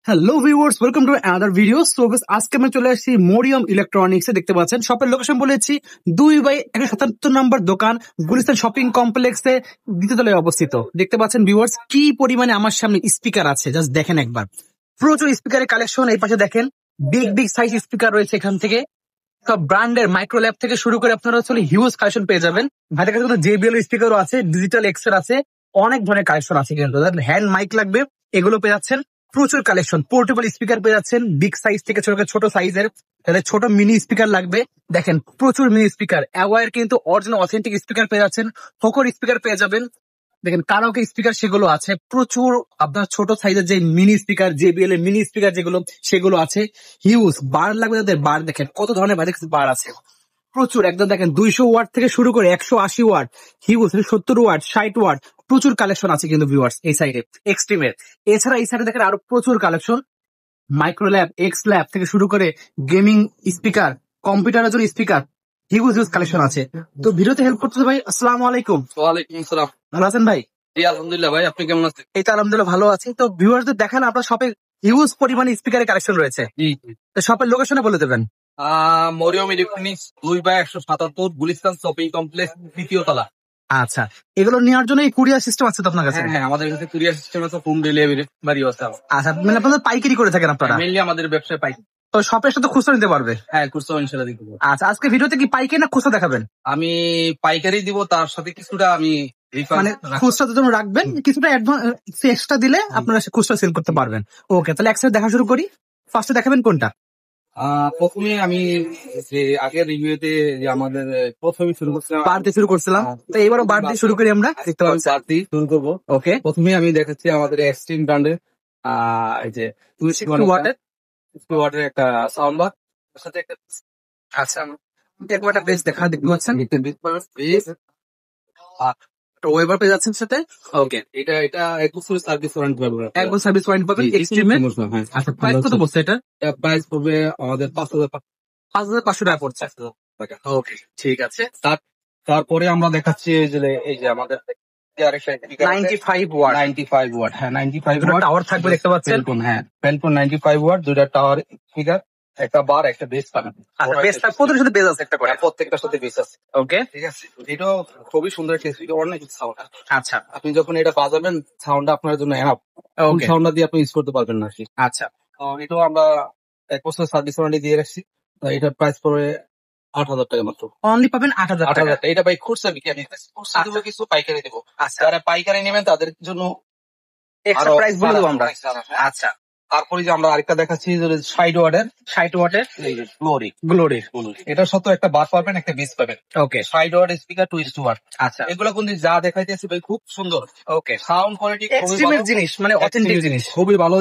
Hello viewers, welcome to another video. So আজকে আমরা চলে আসছি মরিয়ম ইলেকট্রনিক্স এ। দেখতে পাচ্ছেন শপের লোকেশন বলেছি 2/177 নম্বর দোকান, গুলিস্তান শপিং কমপ্লেক্সে দ্বিতীয় তলায় অবস্থিত। দেখতে পাচ্ছেন ভিউয়ার্স কি পরিমাণে আমার সামনে স্পিকার আছে, জাস্ট দেখেন একবার। প্রচুর স্পিকারের কালেকশন। এই পাশে দেখেন বিগ বিগ সাইজ স্পিকার রয়েছে এখান থেকে। সব ব্র্যান্ডের মাইক্রো ল্যাব থেকে শুরু করে আপনারা আসলে হিউজ কালেকশন পেয়ে যাবেন। ভাইদের কাছে কিন্তু JBL স্পিকারও আছে, ডিজিটাল এক্সের আছে, অনেক ধরনের কালেকশন আছে। কিন্তু হ্যান্ড মাইক লাগবে এগুলো পেয়ে যাচ্ছেন। প্রচুর কালেকশন, পোর্টেবল স্পিকার পেয়ে যাচ্ছেন বিগ সাইজ থেকে ছোট সাইজের। তাদের ছোট মিনি স্পিকার লাগবে, দেখেন প্রচুর মিনি স্পিকার। অ্যাওয়ার কিন্তু অরিজিনাল অথেন্টিক স্পিকার পেয়ে যাচ্ছেন, হোকর স্পিকার পেয়ে যাবেন। দেখেন কারাওকে স্পিকার সেগুলো আছে প্রচুর। আপনার ছোট সাইজের যে মিনি স্পিকার, JBL এর মিনি স্পিকার যেগুলো সেগুলো আছে। হিউজ বার লাগবে তাদের, বার দেখেন কত ধরনের বার আছে প্রচুর। একদম দেখেন 200 ওয়াট থেকে শুরু করে 180 ওয়াট, হিউজ 70 ওয়াট, 60 ওয়াট, প্রচুর কালেকশন আছে কিন্তু ভিউয়ার্স এই সাইডে এক্সট্রিমের। এছাড়া এই সাইডে দেখেন আরো প্রচুর collection, micro lab, x lab থেকে শুরু করে গেমিং স্পিকার, কম্পিউটারের জন্য স্পিকার, হিউজ কালেকশন আছে। তো ভিডিওতে হেল্প করতেছে ভাই, আসসালামু আলাইকুম। ওয়ালাইকুম আসসালাম। ভালো আছেন ভাই? জি আলহামদুলিল্লাহ ভাই, আপনি কেমন আছেন? এই তো আলহামদুলিল্লাহ ভালো আছি। তো ভিউয়ার্সদের দেখান আপনার শপে হিউজ পরিমাণে স্পিকারের কালেকশন রয়েছে। জি তো শপের লোকেশনে বলে দেবেন। Mariam electronics 2/177 Gulistan shopping complex, দ্বিতীয় তলা। আচ্ছা, এগুলো নেওয়ার জন্য এই কুরিয়ার সিস্টেম আছে তো আপনার কাছে? হ্যাঁ, আমাদের কাছে কুরিয়ার সিস্টেম আছে, হোম ডেলিভারি আছে। আচ্ছা, মানে আপনাদের পাইকারি করে থাকেন আপনারা? মেইনলি আমাদের ব্যবসায় পাই। তো শপের সাথে খুচরা নিতে পারবে? হ্যাঁ, খুচরা ইনশাআল্লাহ দিব। আচ্ছা, আজকে ভিডিওতে কি পাইকারি না খুচরা দেখাবেন? আমি পাইকারি দিব, তার সাথে কিছুটা আমি মানে খুচরা তো যেমন রাখবেন, কিছুটা অ্যাডভান্স এক্সট্রা দিলে আপনারা খুচরা সেল করতে পারবেন। ওকে, তাহলে একসাথে দেখা শুরু করি। ফার্স্টে দেখাবেন কোনটা? প্রথমে আমি যে আগের রিভিউতে যে আমাদের প্রথমে শুরু করছিলাম বার দিয়ে শুরু করছিলাম, তো এবারও বার দিয়ে শুরু করি আমরা। দেখতে পাচ্ছি চারটি শুরু করবো। ওকে, প্রথমে আমি দেখাচ্ছি আমাদের এক্সট্রিম ব্র্যান্ডের এই যে 260 ওয়াটের ওয়াটের একটা সাউন্ড বার, তার সাথে একটা আচ্ছা দেখবো একটা বেস দেখা। দেখতে পাচ্ছেন বেস, ওয়েবার পেয়ে যাচ্ছেন সাথে। ওকে, এটা এক বছরের সার্ভিস ওয়ারেন্টি পাবেন, একবার সার্ভিস ওয়ারেন্টি পাবেন এক্সট্রিমে। হ্যাঁ। আচ্ছা, প্রাইস কত বলছে এটা? প্রাইস পড়বে আমাদের 5,500 টাকা পড়ছে। টাকা। ওকে, ঠিক আছে। তারপরে আমরা দেখাচ্ছি এই যে আমাদের 95 ওয়াট। 95 ওয়াট, হ্যাঁ 95 ওয়াট টাওয়ার থাকবে দেখতে পাচ্ছেন। ফেলকন, হ্যাঁ ফেলকন 95 ওয়াট, দুইটা টাওয়ার স্পিকার, একটা বার, একটা বেস পাবেন। আচ্ছা, বেসটা প্রতিটার সাথে বেস আছে একটা করে। প্রত্যেকটার সাথে বেস আছে। ওকে, ঠিক আছে, এটাও খুবই সুন্দর একটা স্পিকার, অনেক সাউন্ড। আচ্ছা আপনি যখন এটা বাজাবেন সাউন্ডটা আপনার জন্য এনাফ। ওকে, সাউন্ডটা দিয়ে আপনি ইউজ করতে পারবেন না। আচ্ছা এটাও আমরা এক বছর সার্ভিস ওয়ারেন্টি দিয়ে রাখছি। এটার প্রাইস পড়বে 8,000 টাকা মাত্র। অনলি পাবেন 8,000 টাকা। 8,000 টাকা। এটা ভাই খুচরা বিক্রি, আমি খুচরা দেবো, কিছু পাইকারি দেবো। আচ্ছা, যারা পাইকারি নেবেন তাদের জন্য এক্সট্রা প্রাইস বলে দেবো আমরা। আচ্ছা, তারপরে যে আমরা আরেকটা দেখাচ্ছি 60 ওয়াটের 60 ওয়াটের গ্লোরি। এটার সাথে একটা বার পাবেন, একটা বেস পাবেন। ওকে, 60 ওয়াট স্পিকার, 2:1 ওয়াট। আচ্ছা এগুলো কিন্তু যা দেখাইতেছি ভাই খুব সুন্দর। ওকে, সাউন্ড কোয়ালিটি খুবই এক্সট্রিমের ভালো, জিনিস, মানে অথেন্টিক জিনিস। খুবই ভালো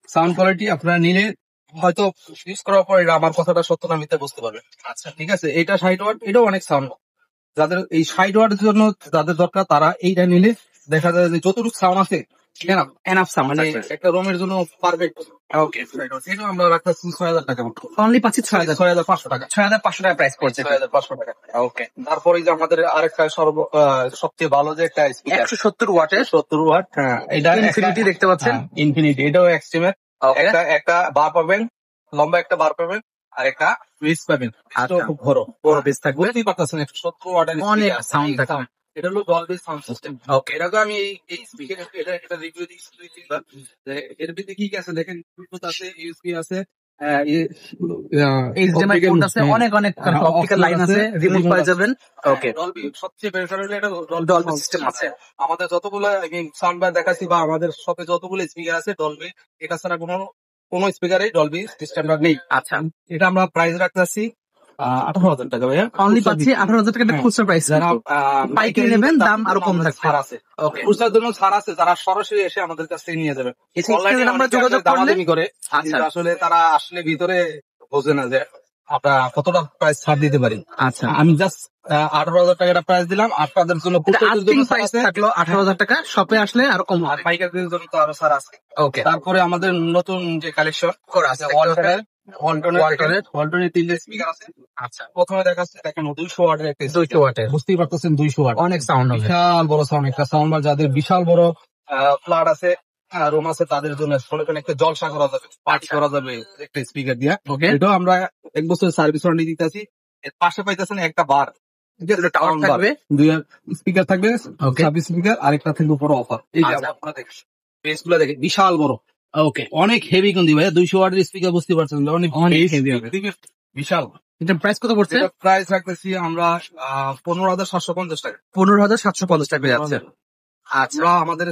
সাউন্ড কোয়ালিটি। আপনারা নিলে হয়তো ইউজ করার পর এটা আমার কথাটা সত্য না মিথ্যা বুঝতে পারবেন। আচ্ছা, ঠিক আছে, এটা 60 ওয়াট, এটাও অনেক সাউন্ড। যাদের এই 60 ওয়াটের জন্য যাদের দরকার তারা এইটা নিলে দেখা যায় যে যতটুকু সাউন্ড আছে এনাফ সাউন্ড, মানে একটা রুমের জন্য পারফেক্ট। ওকে, এটা আমরা রাখতেছি 6,000 টাকা মাত্র। অনলি পাচ্ছি 6,000 6,500 টাকা। 6,500 টাকা প্রাইস পড়ছে। 6,500 টাকা। ওকে, তারপরে যে আমাদের আরেকটা সবচেয়ে ভালো যে একটা স্পিকার 170 ওয়াটের 70 ওয়াট, হ্যাঁ এটা ইনফিনিটি দেখতে পাচ্ছেন। ইনফিনিটি, এটাও এক্সট্রিমের। একটা বার পাবেন, লম্বা একটা বার পাবেন, আর একটা বেস পাবেন। এটাও খুব বড় বেস থাকবে। বুঝতেই পারতেছেন 170 ওয়াটের অনেক সাউন্ড থাকবে। এটা হলো ডলবি সাউন্ড সিস্টেম। ওকে, এটাকে আমি এই স্পিকার এটা রিভিউ দিচ্ছি এর ভিতরে কি কি আছে দেখেন। ব্লুটুথ আছে, ইউএসবি আছে, HDMI পোর্ট আছে, অনেক অপটিক্যাল লাইন আছে, রিমোট পাওয়া যাবেন। ওকে, ডলবি সবচেয়ে বেটার হলো এটা ডলবি সিস্টেম আছে। আমাদের যতগুলো সাউন্ড বার দেখাচ্ছি বা আমাদের শপে যতগুলো স্পিকার আছে ডলবি, এটা ছাড়া কোনো স্পিকারে ডলবি সিস্টেমটা নেই। আচ্ছা, এটা আমরা প্রাইস রাখতেছি 18,000 টাকা ভাইয়া। অনলি পাচ্ছি 18,000 টাকা খুচরা প্রাইস। যারা পাইকারি নেবেন দাম আরো কম থাকবে। ছাড় আছে, খুচরার জন্য ছাড় আছে, তারা সরাসরি এসে আমাদের কাছ থেকে নিয়ে যাবে। অনলাইনে আমরা যোগাযোগ করলে দামাদামি করে, আসলে তারা আসলে ভিতরে বোঝে না যে আমরা কতটা প্রাইস ছাড় দিতে পারি। আচ্ছা, আমি জাস্ট 18,000 টাকা প্রাইস দিলাম, আপনাদের জন্য প্রাইস থাকলো 18,000 টাকা, শপে আসলে আরো কম আর হবে। পাইকারদের জন্য তো আরো ছাড় আছে। ওকে, তারপরে আমাদের নতুন যে কালেকশন আছে ওয়ালটনের 3টে স্পিকার আছে। আচ্ছা, প্রথমে দেখাচ্ছে দেখেন 200 ওয়াটের একটা 200 ওয়াটের, বুঝতেই পারতেছেন 200 ওয়াট অনেক সাউন্ড হবে, বিশাল বড় সাউন্ড, একটা সাউন্ড বার যাদের বিশাল বড় ফ্ল্যাট আছে রুম আছে তাদের জন্য মনে করেন একটা জলসা করা যাবে, পার্টি করা যাবে একটা স্পিকার দিয়ে। ওকে, এটাও আমরা 1 বছর সার্ভিস ওয়ারেন্টি দিতেছি। এর পাশে পাইতেছেন একটা বার, টাওয়ার থাকবে, দুই স্পিকার থাকবে, ওকে, সার্ভিস স্পিকার, আরেকটা থাকবে উপরে অফার। এই যে আচ্ছা। আপনারা দেখেন বেস গুলা দেখেন বিশাল বড়, ওকে, অনেক হেভি কিন্তু ভাই, 200 ওয়াটের স্পিকার বুঝতে পারছেন, অনেক অনেক bass heavy হবে। বিশাল। এটা প্রাইস কত পড়ছে? এটা প্রাইস রাখতেছি আমরা 15,750 টাকা। 15,750 টাকা যাচ্ছে। আচ্ছা, আমরা আমাদের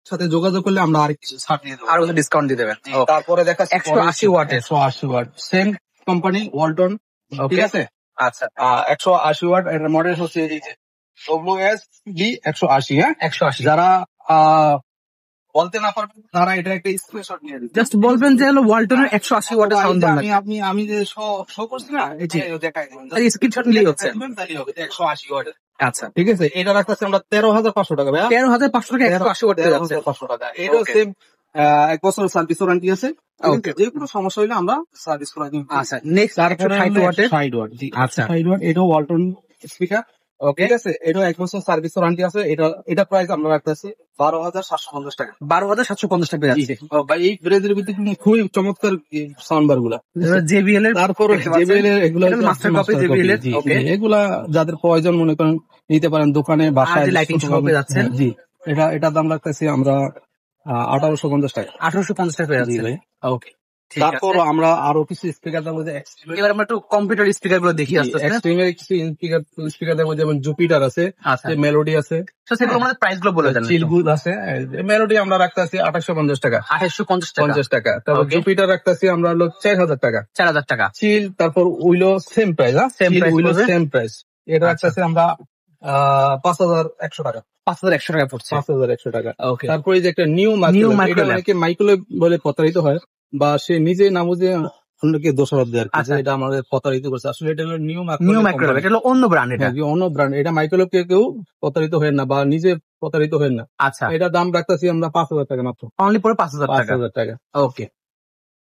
সাথে যোগাযোগ করলে আমরা আর কিছু ছাড় দিয়ে দেবো, আরো ডিসকাউন্ট দিয়ে দেবেন। তারপরে দেখা 180 ওয়াটের, 180 ওয়াট, সেম কোম্পানি ওয়ালটন, ঠিক আছে। আচ্ছা, 180 ওয়াট, এর মডেল হচ্ছে এই যে WSD 180। হ্যাঁ, 180। যারা বলতে না পারবেন তারা এটা একটা স্ক্রিনশট নিয়ে দিন, জাস্ট বলবেন যে হলো ওয়ালটনের 180 ওয়াটের সাউন্ড বাংলা, আমি যে শো করছি না, এই যে দেখাই দিন, স্ক্রিনশট নিলেই হচ্ছে। তাহলে হবে 180 ওয়াটের। আচ্ছা, ঠিক আছে, এটা রাখতেছি আমরা 13,500 টাকা ভাইয়া। 13,500 টাকা 180 ওয়াট দিয়ে যাচ্ছে। 13,500 টাকা। এটাও Okay. সেম 1 বছর সার্ভিস ওয়ারেন্টি আছে। Okay. যে কোনো সমস্যা হলে আমরা সার্ভিস করে দিই। আচ্ছা, নেক্সট তারপরে 160 ওয়াটের, 60 ওয়াট, জি আচ্ছা, 60 ওয়াট, এটাও ওয়ালটন স্পিকার। ওকে, ঠিক আছে, এটাও 1 বছর সার্ভিস ওয়ারেন্টি আছে। এটা প্রাইস আমরা রাখতেছি 12,750 টাকা। 12,750 টাকা যাচ্ছে। ভাই এই ব্রেজের ভিতরে কিন্তু খুবই চমৎকার সাউন্ড বার গুলা। এবার JBL এর, তারপরে JBL এর এগুলো এটা মাস্টার কপি JBL এর, জি, ওকে, এগুলা যাদের প্রয়োজন মনে করেন নিতে পারেন দোকানে, বাসায়, লাইটিং শপে যাচ্ছেন। জি, এটার দাম রাখতেছি আমরা 1850 টাকা। 1850 টাকা জি যাচ্ছে। ভাই। ওকে, ঠিক তারপর আছে। আমরা আরো কিছু স্পিকার দেবো, যে এবার আমরা একটু কম্পিউটার স্পিকার গুলো দেখি আস্তে আস্তে। এক্সট্রিমের কিছু স্পিকার দেবো, যেমন জুপিটার আছে, আচ্ছা, মেলোডি আছে, তো সেগুলো আমাদের প্রাইস গুলো বলে দেন। চিলগুড আছে। মেলোডি আমরা রাখতেছি 2850 টাকা। 2850 টাকা, 50 টাকা। তারপর Okay. জুপিটার রাখতেছি আমরা হলো 4000 টাকা। 4000 টাকা। চিল, তারপর উইলো সেম প্রাইস, Same price উইলো পড়বে। Same price. এটা আচ্ছা। রাখতেছি আমরা 5100 টাকা। 5100 টাকা পড়ছে। 5100 টাকা। ওকে, তারপরে এই যে একটা নিউ New মাইক্রোওয়েভ, এটা microwave। অনেকে মাইক্রোওয়েভ বলে প্রতারিত হয়, বা সে নিজে না বুঝে অন্যকে দোষারোপ দেয় আর কি, আচ্ছা। যে এটা আমাদের প্রতারিত করছে। আসলে এটা হলো নিউ নিউ মাইক্রোওয়েভ, এটা হলো অন্য ব্র্যান্ড এটা। অন্য ব্র্যান্ড। এটা মাইক্রোওয়েভ কেউ প্রতারিত হয় না, বা নিজে প্রতারিত হয় না। আচ্ছা, এটা দাম রাখতেছি আমরা 5000 টাকা মাত্র। অনলি পড়ে 5000 টাকা। 5000 টাকা। ওকে,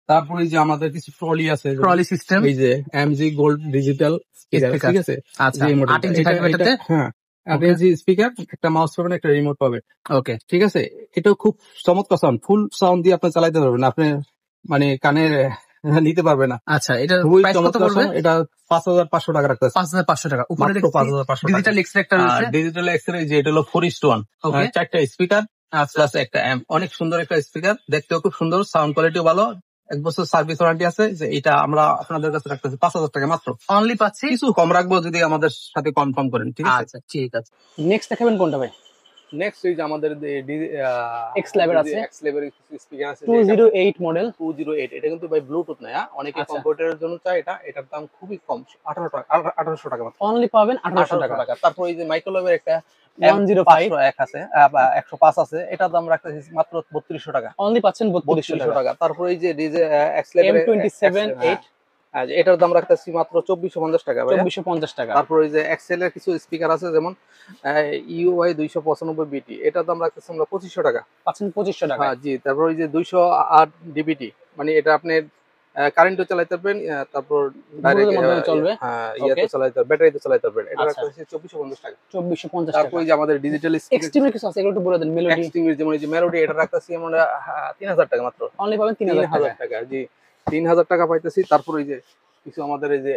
তারপরে এই যে আমাদের কিছু ট্রলি আছে, ট্রলি সিস্টেম, এই যে MG gold digital speaker, Speaker। ঠিক আছে। আচ্ছা, যে model 8 ইঞ্চি এটা- থাকবে এটাতে। হ্যাঁ, Okay. এমজি স্পিকার, একটা মাউস পাবেন, একটা রিমোট পাবেন, ওকে, ঠিক আছে। এটাও খুব চমৎকার সাউন্ড, ফুল সাউন্ড দিয়ে আপনি চালাইতে পারবেন, আপনি মানে কানে নিতে পারবে না। আচ্ছা, এটা খুবই প্রাইস কত চমৎকার পড়বে? sound। এটা 5500 টাকা রাখতেছে। 5500 টাকা। উপরে মাত্র 5500 টাকা। ডিজিটাল এক্সট্রা একটা রয়েছে। ডিজিটাল এক্সরে, যে এটা হলো 4:1, Okay. 4টা স্পিকার প্লাস একটা অ্যাম্প, অনেক সুন্দর একটা স্পিকার, দেখতেও খুব সুন্দর, সাউন্ড কোয়ালিটিও ভালো, 1 বছর সার্ভিস ওয়ারেন্টি আছে। যে এটা আমরা আপনাদের কাছে রাখতেছি 5000 টাকা মাত্র। অনলি পাচ্ছি। কিছু কম রাখবো যদি আমাদের সাথে কনফার্ম করেন, ঠিক আছে। আচ্ছা, ঠিক আছে। নেক্সট দেখাবেন কোনটা ভাই? নেক্সট এই যে আমাদের X Lab এর আছে। এক্স লেভেলের স্পিকার আছে, 208 মডেল। 208। এটা কিন্তু ভাই ব্লুটুথ না, অনেকে আচ্ছা। কম্পিউটারের জন্য চায় এটা। এটার দাম খুবই কম, 1800 টাকা মাত্র। অনলি পাবেন 1800 টাকা। তারপর এই যে মাইক্রোওয়েভের একটা 105 105 আছে, বা 105 আছে, এটার দাম রাখতেছি মাত্র 3200 টাকা। অনলি পাচ্ছেন 3200 3200 টাকা। টাকা। তারপর এই যে এক্স লেভেলের M27 এটার দাম রাখতেছি মাত্র 2450 টাকা ভাই। 2450 টাকা। তারপর এই যে এক্সেল এর কিছু স্পিকার আছে, যেমন ইউআই 295 বিটি, এটার দাম রাখতেছি আমরা 2500 টাকা। পাচ্ছেন 2500 টাকা। হ্যাঁ জি। তারপর এই যে 208 ডিবিটি, মানে এটা আপনি কারেন্টও চালাতে পারবেন, তারপর ডাইরেক্ট Bluetooth মাধ্যমে চলবে। ইয়াতে Okay. চালাতে পারবেন, ব্যাটারিতে চালাতে পারবেন। এটা আচ্ছা। রাখতেছি 2450 টাকা। 2450 তারপর টাকা। এই যে আমাদের ডিজিটাল স্পিকার এক্সট্রিমের কিছু আছে, এগুলো একটু বলে দেন। মেলোডি এক্সট্রিমের, যেমন এই যে মেলোডি, এটা রাখতেছি আমরা 3000 টাকা মাত্র। অনলি পাবেন 3000 টাকা। টাকা, জি 3000 টাকা পাইতেছি। তারপর এই যে কিছু আমাদের এই যে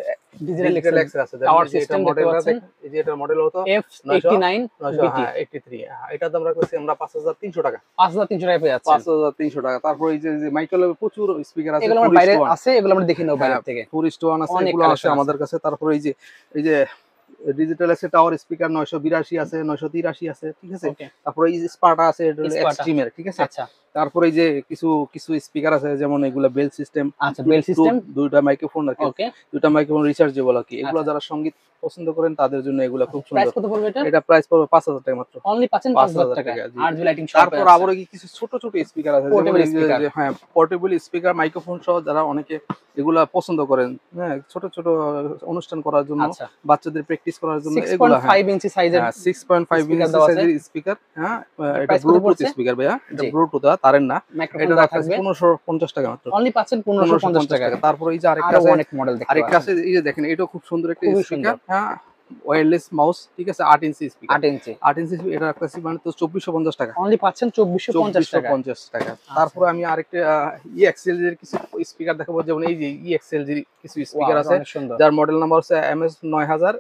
ডিজিটাল ডিজিটাল এক্সেল আছে, টাওয়ার যেমন এই যে সিস্টেম এটার দেখতে মডেলটা পাচ্ছেন। দেখেন, এই যে এটার মডেল হতো F89 BT। 83। এটার দাম রাখতেছি আমরা 5300 টাকা। 5300 টাকা পেয়ে যাচ্ছেন। 5300 টাকা। তারপর এই যে মাইক্রোওয়েভ প্রচুর স্পিকার আছে, এগুলো আমার বাইরে আছে, এগুলো আমরা দেখে নেব বাইরে থেকে। 4:1 আছে, অনেক এগুলো আছে collection আমাদের কাছে। তারপর এই যে ডিজিটাল আছে, টাওয়ার স্পিকার 982 আছে, 983 আছে, ঠিক আছে। ওকে, তারপর এই যে স্পার্টা আছে, এটা হলো Sparta। এক্সট্রিমের, ঠিক আছে। আচ্ছা, তারপরে এই যে কিছু স্পিকার আছে, যেমন এগুলা বেল সিস্টেম, আচ্ছা, বেল সিস্টেম। দুইটা মাইক্রোফোন আর কি, ওকে, দুইটা মাইক্রোফোন রিচার্জেবল আর কি। এগুলো আচ্ছা। যারা সঙ্গীত পছন্দ করেন তাদের জন্য এগুলো খুব প্রাইস সুন্দর। কত পড়বে এটা? এটা প্রাইস পড়বে 5000 টাকা মাত্র। অনলি পাচ্ছেন 5000 5000 টাকা। টাকা, জি। আর লাইটিং শপ। তারপর আবার কি কিছু ছোট ছোট স্পিকার আছে, যেমন Portable এই যে speaker। হ্যাঁ, পোর্টেবল স্পিকার, মাইক্রোফোন সহ, যারা অনেকে এগুলা পছন্দ করেন, হ্যাঁ, ছোট ছোট অনুষ্ঠান করার জন্য, আচ্ছা, বাচ্চাদের প্র্যাকটিস করার জন্য, এগুলা 6.5 ইঞ্চি সাইজের 6.5 speaker ইঞ্চি দেওয়া আছে। সাইজের স্পিকার। হ্যাঁ, এটা price কত ব্লুটুথ পড়ছে? স্পিকার ভাইয়া, এটা জি। ব্লুটুথ, তারের না। মাইক্রোফোন এটা দেওয়া রাখতেছি থাকবে। 1550 টাকা মাত্র। অনলি পাচ্ছেন 1550 টাকা। তারপরে এই যে আরেকটা আরো আছে, অনেক মডেল দেখতে আরেকটা পাচ্ছেন। আছে, এই যে দেখেন, এটাও খুব সুন্দর একটা খুবই স্পিকার। সুন্দর। হ্যাঁ, ওয়্যারলেস মাউস, ঠিক আছে, 8 ইঞ্চি স্পিকার, 8 ইঞ্চি 8 ইঞ্চি এটা রাখতেছি মানে তো 2450 টাকা, অনলি পাচ্ছেন 2450 টাকা। 2450 টাকা। তারপরে আমি আরেকটা ইএক্সএল এর কিছু স্পিকার দেখাবো, যেমন এই যে ইএক্সএল এর কিছু স্পিকার আছে অনেক সুন্দর। যার মডেল নাম্বার হচ্ছে MS 9100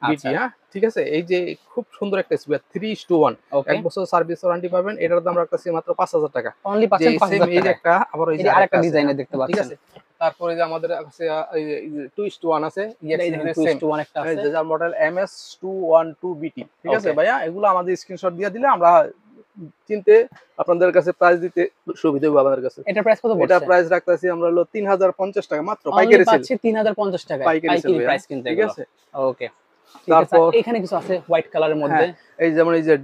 বিটি। আচ্ছা। হ্যাঁ, ঠিক আছে, এই যে খুব সুন্দর একটা স্পিকার 3:1, ওকে, 1 বছর সার্ভিস ওয়ারেন্টি পাবেন। এটার দাম রাখতেছি মাত্র 5000 টাকা। অনলি যে পাচ্ছেন সেম 5000 এই যে টাকা। একটা, আবার এই এই যে যে আরেকটা আছে, ডিজাইনের দেখতে ঠিক পাচ্ছেন। আছে। তারপরে যে আমাদের কাছে এই 2:1 আছে, এই দেখেন ইএক্সএল এর 2 সেম, to 1 একটা আছে। যার মডেল MS 212 বিটি, ঠিক আছে Okay. ভাইয়া। এগুলো আমাদের স্ক্রিনশট দিয়ে দিলে আমরা চিনতে, আপনাদের কাছে প্রাইস দিতে সুবিধা হবে আমাদের কাছে। এটার প্রাইস কত এটা পড়ছে? প্রাইস রাখতেছি আমরা হলো 3050 টাকা মাত্র, অনলি পাইকারি সেল, পাচ্ছি 3050 টাকায় পাইকারি সেল পাইকারি ভাইয়া, প্রাইস কিনতে ঠিক এগুলো। আছে। ওকে, ঠিক আছে। তারপর এখানে কিছু আছে হোয়াইট কালারের মধ্যে। হ্যাঁ, এই যেমন এই যে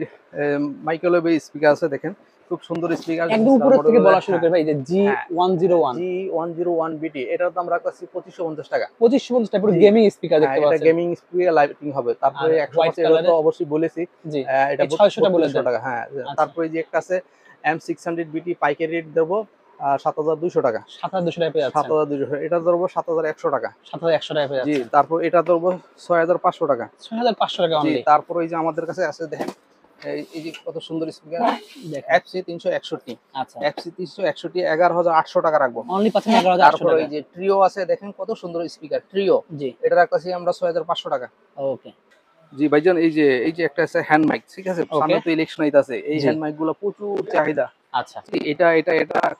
মাইক্রোওয়েভ স্পিকার আছে, দেখেন খুব সুন্দর স্পিকার, একদম উপর থেকে বলা শুরু করে ভাই, যে হ্যাঁ, G101 G101 বিটি, এটার দাম রাখতেছি 2550 টাকা। 2550 টাকা, পুরো জি। গেমিং স্পিকার হ্যাঁ, দেখতে এটা পাচ্ছেন। গেমিং স্পিকার লাইটিং হবে। তারপরে আর 100 হোয়াইট এটা তো কালারের, অবশ্যই বলেছি। জি, এটা এই 600 টা বলে 3200 দেন। টাকা। হ্যাঁ, আচ্ছা, তারপরে যে একটা আছে M600 বিটি, পাইকারি রেট দেবো 7200 টাকা। 7200 টাকা পেয়ে যাচ্ছেন। 7200, এটা ধরবো 7100 টাকা। 7100 টাকা পেয়ে জি, যাচ্ছেন। তারপর এটা ধরবো 6500 টাকা। 6500 টাকা জি, অনলি। তারপর এই যে আমাদের কাছে আছে, দেখেন এই যে কত সুন্দর স্পিকার, দেখেন। FC 361, আচ্ছা, FC 361 11800 টাকা রাখবো। অনলি পাচ্ছেন 11800 তারপর টাকা। এই যে ট্রিও আছে, দেখেন কত সুন্দর স্পিকার ট্রিও, জি, এটা রাখতেছি আমরা 6500 টাকা। ওকে, জি ভাইজান, এই যে একটা আছে হ্যান্ড মাইক, ঠিক আছে, সামনে তো ইলেকশন আইতাছে, এই জি। হ্যান্ড মাইক গুলো প্রচুর চাহিদা। আচ্ছা, জি, এটা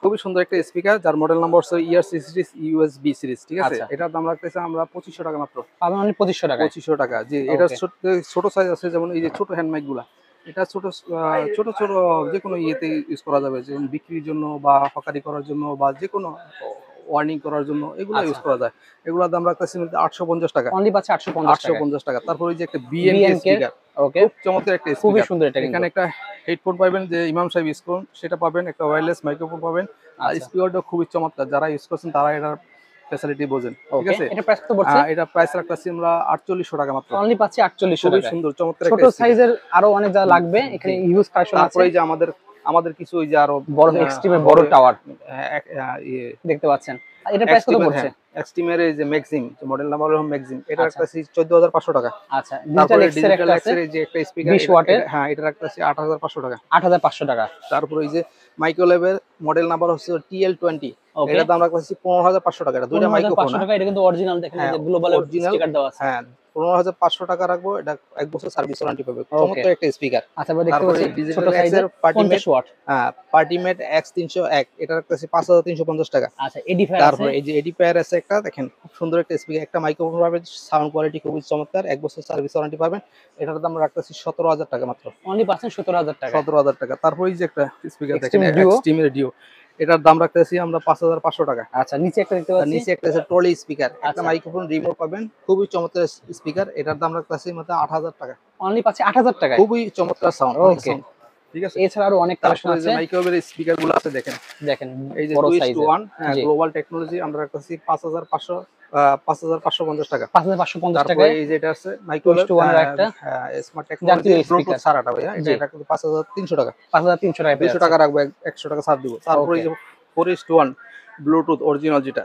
খুবই সুন্দর একটা স্পিকার, যার মডেল নাম্বার হচ্ছে ERC সিরিজ USB সিরিজ, ঠিক আছে। আচ্ছা। এটার দাম রাখতেছে আমরা 2500 টাকা মাত্র, পাবেন অনলি 2500 টাকায়। 2500 টাকা। জি, এটা ওকে, ছোট সাইজ আছে, যেমন এই যে ছোট হ্যান্ড মাইক গুলা, এটা ছোট ছোট ছোট যে কোনো ইয়েতে ইউজ করা যাবে, যেমন বিক্রির জন্য বা হকারি করার জন্য বা যে কোনো ওয়ার্নিং করার জন্য এগুলো আচ্ছা। ইউজ করা যায়। এগুলোর দাম রাখতেছি 850 টাকা, অনলি পাচ্ছে 850 টাকায়। 850 টাকা। তারপর এই যে একটা BNK BNK, স্পিকার, ওকে, খুব চমৎকার একটা খুবই স্পিকার। সুন্দর এটা কিন্তু। এখানে একটা হেডফোন পাবেন, যে ইমাম সাহেব ইউজ করুন সেটা পাবেন, একটা ওয়্যারলেস মাইক্রোফোন পাবেন, আর আচ্ছা, স্পিকারটা খুবই চমৎকার। যারা ইউজ করছেন তারা এটার ফ্যাসিলিটি বোঝেন, ঠিক ওকে। আছে। এটা প্রাইস কত পড়ছে? এটা প্রাইস রাখতেছি আমরা 4800 টাকা মাত্র, অনলি পাচ্ছি 4800 খুবই টাকায়। সুন্দর চমৎকার ছোট একটা স্পিকার। সাইজের আরো অনেক যা লাগবে এখানে হিউজ কালেকশন আছে। তারপরে এই যে আমাদের কিছু ওই যে আরো বড় এক্সট্রিমের বড় টাওয়ার দেখতে পাচ্ছেন। আর এটা প্রাইস কত পড়ছে? এক্সট্রিমের এই যে ম্যাক্সিম, মডেল নাম্বার হলো ম্যাক্সিম, এটা আচ্ছা, রাখতেছি 14500 টাকা। আচ্ছা, ডিজিটাল এক্স এর একটা আছে এর এই যে একটা স্পিকার, 20 ওয়াটের, হ্যাঁ, এটা রাখতেছি 8500 টাকা। 8500 টাকা। তারপরে এই যে মাইক্রোওয়েভের মডেল নাম্বার হচ্ছে TL20, ওকে, এটার দাম রাখতেছি 15500 টাকা। এটা দুইটা মাইক্রোফোন, 15500 টাকা। এটা কিন্তু অরিজিনাল, দেখেন এই হ্যাঁ, যে গ্লোবাল অরিজিনাল, স্টিকার দেওয়া আছে। হ্যাঁ, 15500 টাকা রাখবো। এটা 1 বছর সার্ভিস ওয়ারেন্টি পাবে, ওকে, চমৎকার একটা স্পিকার। আচ্ছা, আমরা দেখতে তারপরে পাচ্ছি ছোট ডিজিটাল এক্স সাইজের এর পার্টিমেট, 50 ওয়াট। পার্টিমেট X301, এটা রাখতেছি 5350 টাকা। আচ্ছা, এডিফায়ার আছে। তারপরে এই যে এডিফায়ার আছে একটা, দেখেন খুব সুন্দর একটা স্পিকার, একটা মাইক্রোফোন পাবেন, সাউন্ড কোয়ালিটি খুবই চমৎকার, 1 বছর সার্ভিস ওয়ারেন্টি পাবেন। এটার দাম রাখতেছি 17000 টাকা মাত্র, অনলি পাচ্ছেন 17000 টাকা। 17000 টাকা। তারপরে এই যে একটা স্পিকার দেখেন, Extreme Duo। এক্সট্রিমের ডিও, এটার দাম রাখতেছি আমরা 5500 টাকা। আচ্ছা, নিচে একটা দেখতে আর পাচ্ছি। নিচে একটা আছে ট্রলি স্পিকার, একটা আচ্ছা, মাইক্রোফোন রিমোট পাবেন, খুবই চমৎকার স্পিকার, এটার দাম রাখতেছি মাত্র 8000 টাকা। অনলি পাচ্ছি 8000 টাকায়। খুবই চমৎকার সাউন্ড, ওকে, ঠিক আছে। এছাড়া আরো অনেক কালেকশন তারপরে যে আছে। মাইক্রোওয়েভের স্পিকার গুলো আছে, দেখেন দেখেন এই যে বড় 2:1, সাইজের। জি, গ্লোবাল টেকনোলজি, আমরা রাখতেছি 5550 টাকা। 5550 তারপরে টাকায়। এই যে এটা আছে মাইক্রোওয়েভ 2:1 এর একটা স্মার্ট জাতীয় টেকনোলজি ব্লুটুথ স্পিকার। ছাড়াটা ভাইয়া, জি, এটা রাখতে 5300 টাকা। 5300 টাকায় পেয়ে 200 যাচ্ছে। টাকা রাখবো, 100 টাকা ছাড় দিব। তারপরে এই ওকে, যে 4:1 ব্লুটুথ অরিজিনাল, যেটা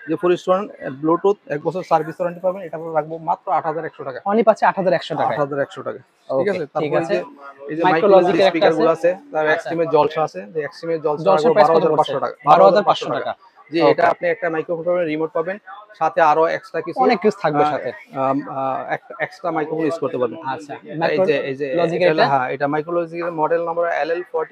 যে 4:1 ব্লুটুথ 1 বছর সার্ভিস ওয়ারেন্টি পাবেন, এটা রাখবো মাত্র 8100 টাকা, অনলি পাচ্ছে 8100 টাকায়। 8100 টাকা, ঠিক ওকে, আছে। ঠিক তারপরে আছে। এই যে মাইক্রোলজিকের মাইক্রোলজি একটা স্পিকার আছে। গুলো আছে, তার আচ্ছা, এক্সট্রিমের জলসা আছে, যে এক্সট্রিমের জলসা জলসার রাখবো প্রাইস কত 12500 পড়ছে? টাকা, 12500 টাকা। যে ওকে, এটা আপনি একটা মাইক্রোফোন পাবেন, রিমোট পাবেন, সাথে আরো এক্সট্রা কিছু অনেক কিছু থাকবে সাথে। এক্সট্রা মাইক্রোফোন ইউজ করতে পারবেন। আচ্ছা, এই যে মাইক্রোলজিকের এটা এটা। হ্যাঁ, এটা মাইক্রোলজিকের মডেল নাম্বার LL40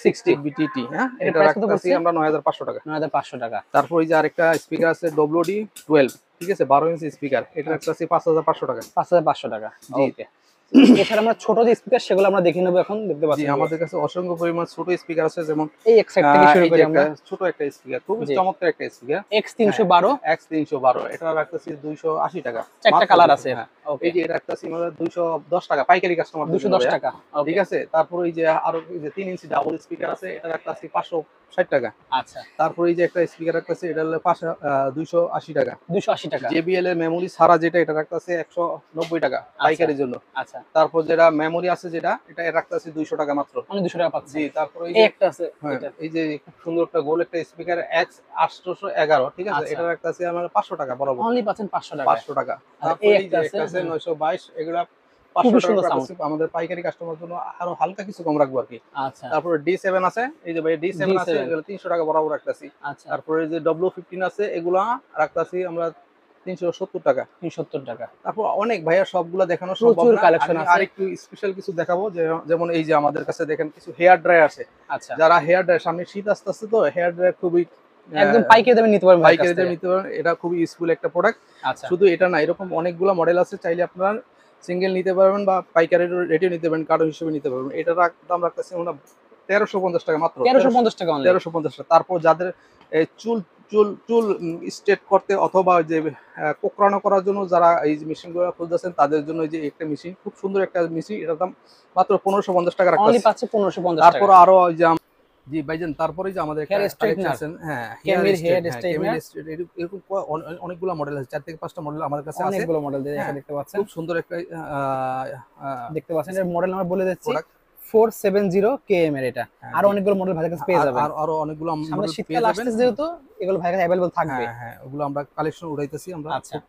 60 BTT, হ্যাঁ, এটার এটা প্রাইস কত রাখতেছি পড়ছে? আমরা 9500 টাকা। 9500 টাকা। তারপর এই যে আরেকটা স্পিকার আছে WD12, ঠিক আছে, 12 ইঞ্চি স্পিকার, এটা রাখতেছি 5500 টাকা। 5500 টাকা। জি। ওকে, এছাড়া আমরা ছোট যে স্পিকার সেগুলো আমরা দেখে নেবো এখন, দেখতে জি, পাচ্ছি আমাদের কাছে অসংখ্য পরিমাণ ছোট স্পিকার আছে, যেমন এই এক সাইড থেকে শুরু এই যে করি একটা আমরা। ছোট একটা স্পিকার, খুবই জি, চমৎকার একটা স্পিকার, X312, X312, এটা রাখতেছি 280 টাকা। চারটা মাত্র কালার 200, আছে। হ্যাঁ। ওকে, এই যে এটা রাখতেছি আমরা 210 টাকা, পাইকারি কাস্টমার 210 টাকা। ঠিক ওকে, আছে। তারপর এই যে আরো এই যে 3 ইঞ্চি ডাবল স্পিকার আছে, এটা রাখতেছি 60 টাকা। আচ্ছা, তারপরে এই যে একটা স্পিকার রাখতেছে, এটা হলো 280 টাকা। 280 টাকা। JBL এর মেমোরি ছাড়া যেটা, এটা রাখতেছে 190 টাকা পাইকারির জন্য। আচ্ছা, তারপর যেটা মেমোরি আছে যেটা, এটা রাখতেছে 200 টাকা মাত্র। মানে 200 টাকা পাচ্ছি। জি, তারপর এই এই যে একটা আছে হ্যাঁ, এটা। এই যে খুব সুন্দর একটা গোল একটা স্পিকার X811, ঠিক আছে? আচ্ছা। এটা রাখতেছে আমার 500 টাকা বরাবর। অনলি পাচ্ছেন 500 টাকায়। 500 টাকা। আর তারপর এই এই একটা যে আছে, একটা আছে হ্যাঁ। 922, এগুলা খুবই 500 সুন্দর টাকা সাউন্ড। রাখতেছি আমাদের পাইকারি কাস্টমার জন্য, আরো হালকা কিছু কম রাখবো আরকি। আচ্ছা, তারপরে D7 আছে, এই যে ভাই D7 আছে, D7 এগুলো 300 টাকা বরাবর রাখতেছি। আচ্ছা, তারপরে যে W15 আছে, এগুলা রাখতেছি আমরা 370 টাকা। 370 টাকা। তারপর অনেক ভাইয়া সবগুলা দেখানো সম্ভব প্রচুর না। কালেকশন আমি আছে। আরেকটু স্পেশাল কিছু দেখাবো, যেমন এই যে আমাদের কাছে দেখেন কিছু হেয়ার ড্রায়ার আছে। আচ্ছা, যারা হেয়ার ড্রায়ার, সামনে শীত আসতেছে তো হেয়ার ড্রায়ার খুবই একদম পাইকারি দামে নিতে পারবেন ভাইয়ের কাছ পাইকারি দামে থেকে। নিতে পারেন। এটা খুবই ইউজফুল একটা প্রোডাক্ট। আচ্ছা, শুধু এটা না, এরকম অনেকগুলো মডেল আছে, চাইলে আপনারা সিঙ্গেল নিতে পারবেন বা পাইকারি রেটেও নিতে পারবেন, কার্টন হিসেবে নিতে পারবেন। এটার দাম রাখতেছি আমরা 1350 টাকা মাত্র। 1350 টাকা অনলি। 1350 টাকা। তারপর যাদের চুল চুল চুল স্ট্রেট করতে অথবা ওই যে কোঁকড়ানো করার জন্য যারা এই যে মেশিনগুলো খুঁজতেছেন, তাদের জন্য এই যে একটা মেশিন, খুব সুন্দর একটা মেশিন, এটার দাম মাত্র 1550 টাকা অনলি রাখতেছি। পাচ্ছে 1550 তারপর টাকা। আরো ওই যে জি ভাইজান, তারপরে যে আমাদের হেয়ার স্ট্রেটনার, আছেন, হ্যাঁ, ক্যামেল হেয়ার হ্যাঁ, স্ট্রেটনার, এরকম অনেকগুলো মডেল আছে, 4 থেকে 5টা মডেল আমাদের কাছে আছে। অনেকগুলো মডেল দিয়ে হ্যাঁ, দেখতে পাচ্ছেন। খুব সুন্দর একটা দেখতে পাচ্ছেন এর মডেল নাম্বার বলে দিচ্ছি, প্রোডাক্ট। 470 KM এর এটা। হ্যাঁ, আরো অনেকগুলো মডেল ভাইয়ের কাছে পেয়ে যাবেন। আর আরো অনেকগুলো সামনে মডেল পেয়ে শীতকাল যাবেন। আসতেছে যেহেতু এগুলো ভাইয়ের কাছে अवेलेबल থাকবে। হ্যাঁ, হ্যাঁ, ওগুলো আমরা কালেকশন উঠাইতেছি, আমরা আচ্ছা, খুব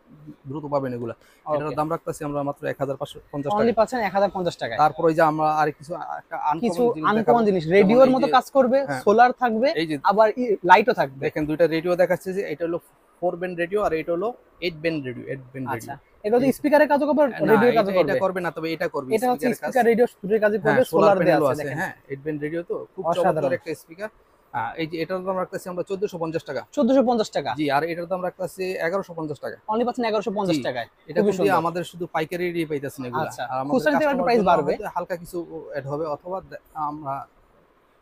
দ্রুত পাবেন এগুলা। এটার ওকে। দাম রাখতেছি আমরা মাত্র 1550 অনলি টাকা। পাচ্ছেন 1050 টাকায়। তারপর ওই যে আমরা আর কিছু একটা কিছু আনকমন জিনিস দেখাবো। আনকমন জিনিস যেমন রেডিওর এই মতো যে কাজ করবে, হ্যাঁ, সোলার থাকবে, এই যে আবার লাইটও থাকবে। দেখেন দুইটা রেডিও দেখাচ্ছে, যে এটা হলো 4 ব্যান্ড রেডিও আর এটা হলো 8 ব্যান্ড রেডিও। 8 band radio. আচ্ছা, এটা তো স্পিকারের কাজও করবে, না, রেডিওর কাজও এটা করবে। করবে না, তবে এটা করবে এটা হচ্ছে স্পিকারের কাজ। স্পিকার রেডিও স্টুডিওর কাজই করবে, হ্যাঁ, সোলার দেয়া প্যানেলও আছে আছে। দেখেন। হ্যাঁ, 8 ব্যান্ড রেডিও তো খুব অসাধারণ। চমৎকার একটা স্পিকার। এই যে এটার দাম রাখতেছি আমরা 1450 টাকা। 1450 টাকা। জি, আর এটার দাম রাখতেছি 1150 টাকা। অনলি পাচ্ছেন 1150 জি, টাকায়। এটা খুবই কিন্তু সুন্দর। আমাদের শুধু পাইকারি দিয়ে পাইতেছেন এগুলা। আচ্ছা, আর আমাদের খুচরা নিতে একটু কাস্টমার প্রাইস জন্য বাড়বে। হয়তো হালকা কিছু এড হবে, অথবা আমরা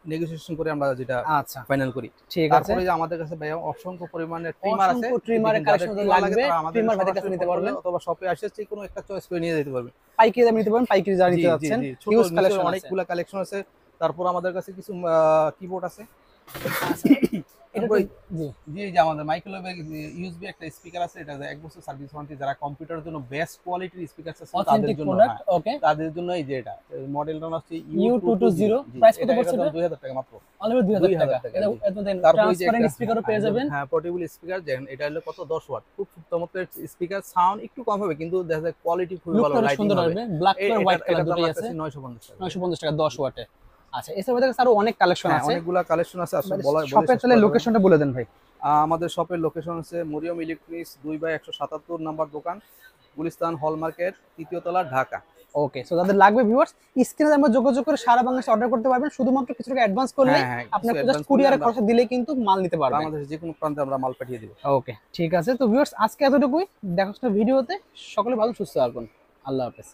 নেগোসিয়েশন করে আমরা যেটা আচ্ছা, ফাইনাল করি। ঠিক আছে। তারপরে যে আমাদের কাছে ভাইয়া অসংখ্য পরিমাণে ট্রিমার আছে। অসংখ্য ট্রিমারের যাদের কালেকশন ট্রিমার লাগে লাগবে, তারা আমাদের ট্রিমার ভাইদের কাছে সরাসরি নিতে ফোন করলে পারবেন। অথবা শপে আসে যে কোনো একটা চয়েস করে নিয়ে যেতে পারবে। পাইকারি দামে নিতে পারবেন, পাইকারি যারা জি, নিতে জি, যাচ্ছেন। জি। ছোট হিউজ নিচে কালেকশন আছে। অনেকগুলা কালেকশন আছে। তারপর আমাদের কাছে কিছু কিবোর্ড আছে। আচ্ছা, এটা তো তারপরে জি, জি, এই যে আমাদের মাইক্রোওয়েভ ইউএসবি একটা স্পিকার আছে, এটা 1 বছর সার্ভিস ওয়ারেন্টি। যারা কম্পিউটারের জন্য বেস্ট কোয়ালিটির স্পিকার আছে তাদের অথেন্টিক জন্য, প্রোডাক্ট। হ্যাঁ, ওকে, তাদের জন্য এই যে এটা মডেলটা হচ্ছে U220 জি, প্রাইস কত এটা পড়ছে এটা? 2000 টাকা মাত্র। অনলি 2000 টাকা। 2000 টাকা, এটা জি। এর মধ্যে তারপর এই যে ট্রান্সপারেন্ট একটা স্পিকারও পেয়ে যাবেন। হ্যাঁ, পোর্টেবল স্পিকার, যেন এটা হলো কত 10 ওয়াট, খুব চমৎকার স্পিকার। সাউন্ড একটু কম হবে কিন্তু দেখা যায় কোয়ালিটি খুবই ভালো, লুকটা অনেক লাইটিং সুন্দর হবে। আসবে। ব্ল্যাক কালার, হোয়াইট কালার এটার দাম দুটোই আছে। রাখতেছি 950 টাকা। 950 টাকা 10 ওয়াটে। আচ্ছা, এছাড়া আমাদের কাছে আরো অনেক কালেকশন হ্যাঁ, আছে। অনেকগুলা কালেকশন আছে, আসলে শপের চলে লোকেশনটা বলে দেন ভাই। আমাদের শপের লোকেশন হচ্ছে মরিয়ম ইলেকট্রনিক্স 2/177 নাম্বার দোকান, গুলিস্তান হল মার্কেট, 3য় তলা, ঢাকা। ওকে, সো যাদের লাগবে ভিউয়ার্স, স্ক্রিনে আমরা যোগাযোগ করে সারা বাংলাদেশে অর্ডার করতে পারবেন। শুধুমাত্র কিছু টাকা অ্যাডভান্স করলে হ্যাঁ, হ্যাঁ, আপনার কিছু জাস্ট advance করলে কুরিয়ারে আমরা খরচা দিলেই কিন্তু মাল নিতে পারবেন। বাংলাদেশের যে কোনো প্রান্তে আমরা মাল পাঠিয়ে দিব। ওকে, ঠিক আছে। তো ভিউয়ার্স, আজকে এতটুকুই। দেখা হচ্ছে ভিডিওতে। সকলে ভালো সুস্থ থাকুন। আল্লাহ হাফেজ।